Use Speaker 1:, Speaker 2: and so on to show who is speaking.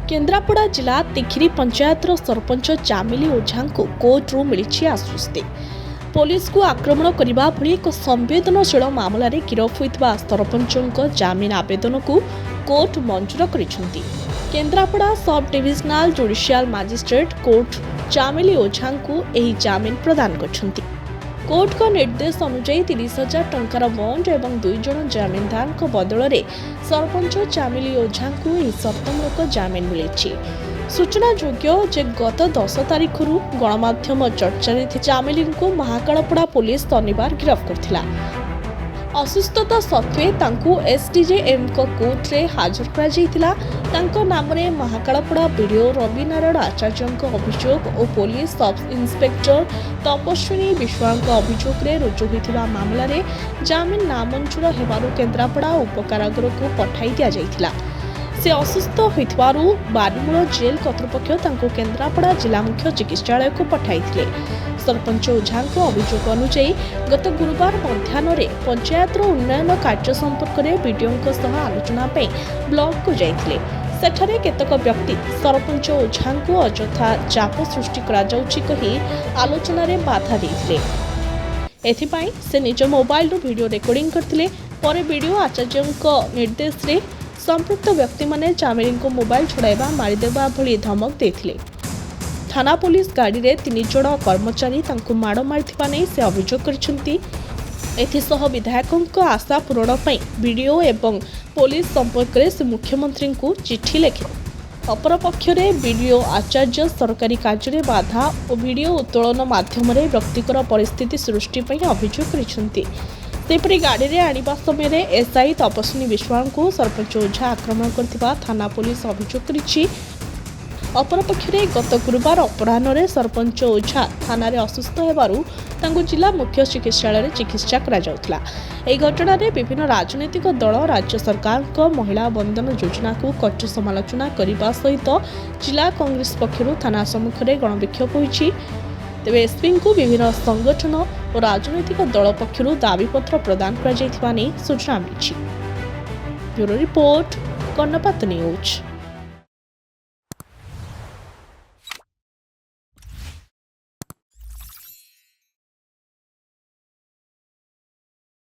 Speaker 1: केन्द्रापड़ा जिला तिखिरी पंचायतर सरपंच ChameliOjha को कोर्टरू मिली आश्वस्ति। Police को आक्रमण करने भली एक संवेदनशील मामलें गिरफ होता सरपंच जामिन आवेदन को कोर्ट मंजूर करिसेंती। Kendrapara sub divisional judicial magistrate court ChameliOjha को यह जामिन प्रदान करछंती। कोर्ट का निर्देश अनुसार 30,000 टंकार बॉन्ड एवं 2 जन जामिनदार बदल में सरपंच ChameliOjha को यह शर्तमूलक जामिन मिली। सूचना योग्य जे गत 10 तारिख गणमाध्यम चर्चा चामेली को महाकालपड़ा पुलिस शनिवार गिरफ्त करथिला। असुस्थता सत्वे तांकु एसडीजेएम को कोर्ट रे हाजर करा जायतिला। तांको नामरे महाकालपड़ा वीडियो रविनारायण आचार्य अभियोग और पुलिस सब इन्स्पेक्टर तपस्विनी विश्वास अभियोग रे रुजु होइथिबा मामला रे जामिन नामंजूर हेबारु केन्द्रापड़ा उपकारागार को पठाई दिया जायतिला। से असुस्थ होइथिबारु बारीमूल जेल कर्तृपक्ष तांको केन्द्रापड़ा जिला मुख्य चिकित्सालय को पठाइथिले। सरपंच ओझा अभियोग अनुसार गत गुरुवार मध्याह्न पंचायतर उन्नयन कार्य संपर्क में वीडियो आलोचना ब्लॉक को जाइथिले। सेठारे केतक व्यक्ति सरपंच ओझा को अजथा चाप सृष्टि करा जाउछि कहि आलोचना रे बाधा देथिले। एथिपाई से निज मोबाइल वीडियो रेकॉर्डिंग करथिले। पर वीडियो आचार्य निर्देश रे संपृक्त व्यक्ति माने चामेली को मोबाइल छुड़ाइबा मारिदेबा भली धमक देथिले। थाना पुलिस गाड़ी रे 3 जण कर्मचारी तांको माड़ मारिथिबा नै से अभियोग करछंती। एथिसह विधायकों आशा पूरण पई वीडियो एवं पुलिस संपर्क रे से मुख्यमंत्री को चिट्ठी लिखे। अपर पक्ष रे वीडियो आचार्य सरकारी कार्य रे बाधा और वीडियो उत्तोलन माध्यम रे व्यक्तिकर परिस्थिति सृष्टि पई अभियोग करछंती। सेपरी गाड़ी रे आनिबा समय रे एसआई तपस्विनी विश्वास को सरपंच ओझा आक्रमण करथिबा थाना पुलिस अभियोग करिछि। अपरपक्ष रे गत गुरुवार अपराह्न रे सरपंच ओझा थाना रे असुस्थ हेबारु तांको जिला मुख्य चिकित्सालय रे चिकित्सा करा जाउथला। एही घटना रे विभिन्न राजनीतिक दल राज्य सरकार को महिला बंधन योजना को कटु समालोचना करने सहित जिला कांग्रेस पक्षरु थाना सम्मुख रे गणविक्षोभ होइछि। तेबे एसपी को विभिन्न संगठन और राजनीतिक दल पक्षरु दाबीपत्र प्रदान करा जायथिबा नै सूचना मिलिछि। Bureau report Karnapat news.